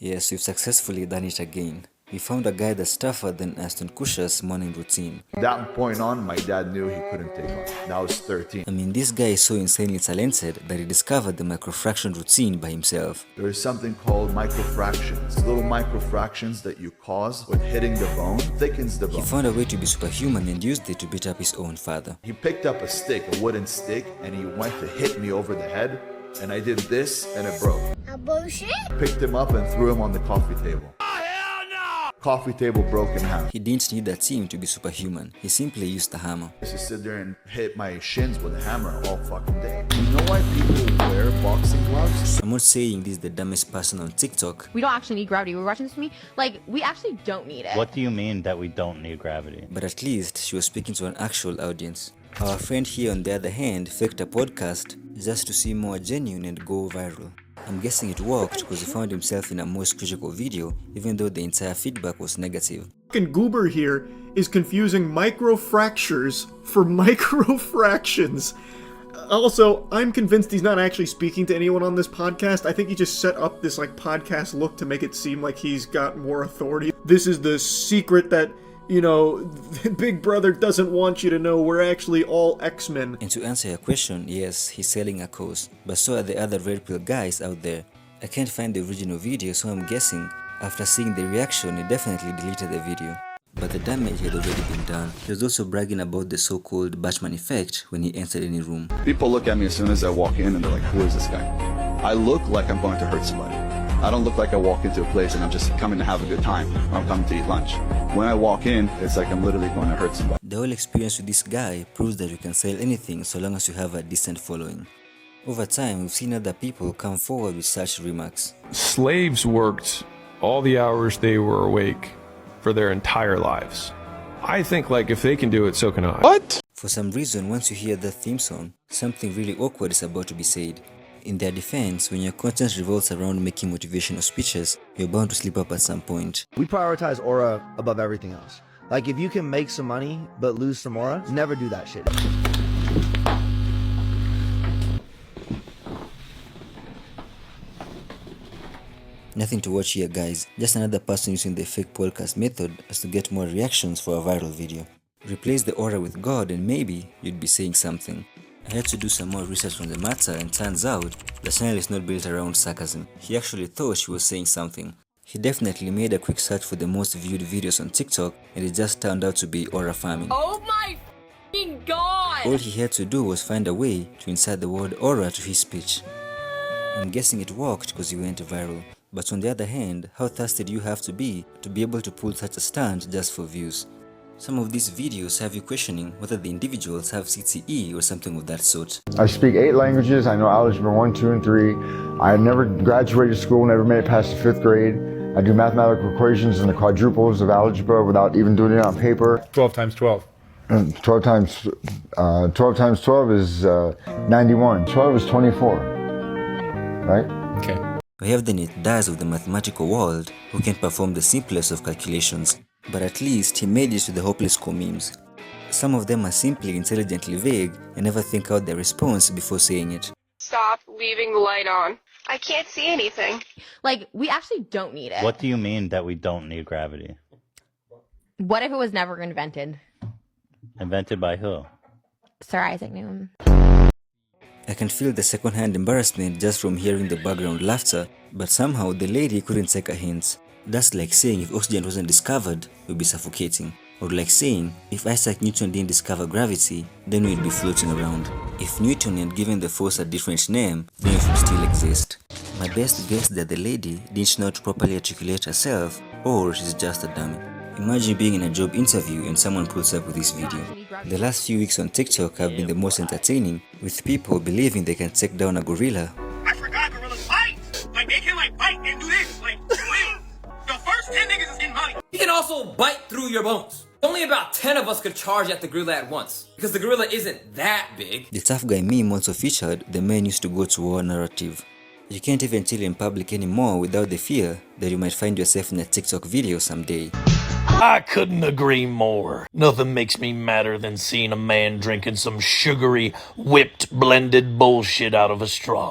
Yes, we've successfully done it again. We found a guy that's tougher than Aston Kutcher's morning routine. From that point on, my dad knew he couldn't take on. And I was 13. I mean, this guy is so insanely talented that he discovered the microfraction routine by himself. There is something called microfractions. Little microfractions that you cause with hitting the bone thickens the He bone. found a way to be superhuman and used it to beat up his own father. He picked up a stick, a wooden stick, and he went to hit me over the head. And I did this, and it broke. Bullshit? Picked him up and threw him on the coffee table. Coffee table broke in half. He didn't need a team to be superhuman. He simply used a hammer. I used to sit there and hit my shins with a hammer all fucking day. You know why people wear boxing gloves? I'm not saying this is the dumbest person on TikTok, We don't actually need gravity. We're watching this with me. Like, we actually don't need it. What do you mean that we don't need gravity? but at least she was speaking to an actual audience. Our friend here, on the other hand, faked a podcast just to seem more genuine and go viral. I'm guessing it worked because he found himself in a most critical video, even though the entire feedback was negative. Fucking Goober here is confusing microfractures for microfractions. Also, I'm convinced he's not actually speaking to anyone on this podcast. I think he just set up this podcast look to make it seem like he's got more authority. This is the secret that, Big Brother doesn't want you to know. We're actually all X-Men. And to answer your question, yes, he's selling a cause, but so are the other red pill guys out there. I can't find the original video, so I'm guessing after seeing the reaction, he definitely deleted the video. But the damage had already been done. He was also bragging about the so-called Batman effect when he entered any room. People look at me as soon as I walk in and they're like, who is this guy? I look like I'm going to hurt somebody. I don't look like I walk into a place and I'm just coming to have a good time or I'm coming to eat lunch. When I walk in, it's like I'm literally going to hurt somebody. The whole experience with this guy proves that you can sell anything so long as you have a decent following. Over time, we've seen other people come forward with such remarks. Slaves worked all the hours they were awake for their entire lives. I think if they can do it, so can I. What? For some reason, once you hear that theme song, something really awkward is about to be said. In their defense, when your content revolves around making motivational speeches, you're bound to slip up at some point. We prioritize aura above everything else. Like, if you can make some money but lose some aura, never do that shit. Nothing to watch here, guys. Just another person using the fake podcast method as to get more reactions for a viral video. Replace the aura with God and maybe you'd be saying something. I had to do some more research on the matter and turns out the channel is not built around sarcasm. He actually thought she was saying something. He definitely made a quick search for the most viewed videos on TikTok and it just turned out to be aura farming. Oh my f***ing god! All he had to do was find a way to insert the word aura to his speech. I'm guessing it worked because he went viral. But on the other hand, how thirsty do you have to be able to pull such a stunt just for views? Some of these videos have you questioning whether the individuals have CTE or something of that sort. I speak 8 languages. I know algebra 1, 2, and 3. I never graduated school, never made it past the 5th grade. I do mathematical equations and the quadruples of algebra without even doing it on paper. 12 times 12. 12 times 12 is 91. 12 is 24, right? Okay. We have the Netdas of the mathematical world who can perform the simplest of calculations. But at least he made it to the hopeless core memes. Some of them are simply intelligently vague and never think out their response before saying it. Stop leaving the light on. I can't see anything. Like, we actually don't need it. What do you mean that we don't need gravity? What if it was never invented? Invented by who? Sir Isaac Newton. I can feel the second-hand embarrassment just from hearing the background laughter, but somehow the lady couldn't take a hint. That's like saying if oxygen wasn't discovered, we'd be suffocating. Or like saying, if Isaac Newton didn't discover gravity, then we'd be floating around. If Newton had given the force a different name, then it would still exist. My best guess that the lady didn't know how to properly articulate herself, or she's just a dummy. Imagine being in a job interview and someone pulls up with this video. The last few weeks on TikTok have been the most entertaining, with people believing they can take down a gorilla. I forgot gorillas fight! Like, they can, bite and do this. Like, wait. The first 10 niggas is getting money. He can also bite through your bones. Only about 10 of us could charge at the gorilla at once, because the gorilla isn't that big. The tough guy meme also featured the men used to go to war narrative. You can't even chill in public anymore without the fear that you might find yourself in a TikTok video someday. I couldn't agree more. Nothing makes me madder than seeing a man drinking some sugary, whipped, blended bullshit out of a straw.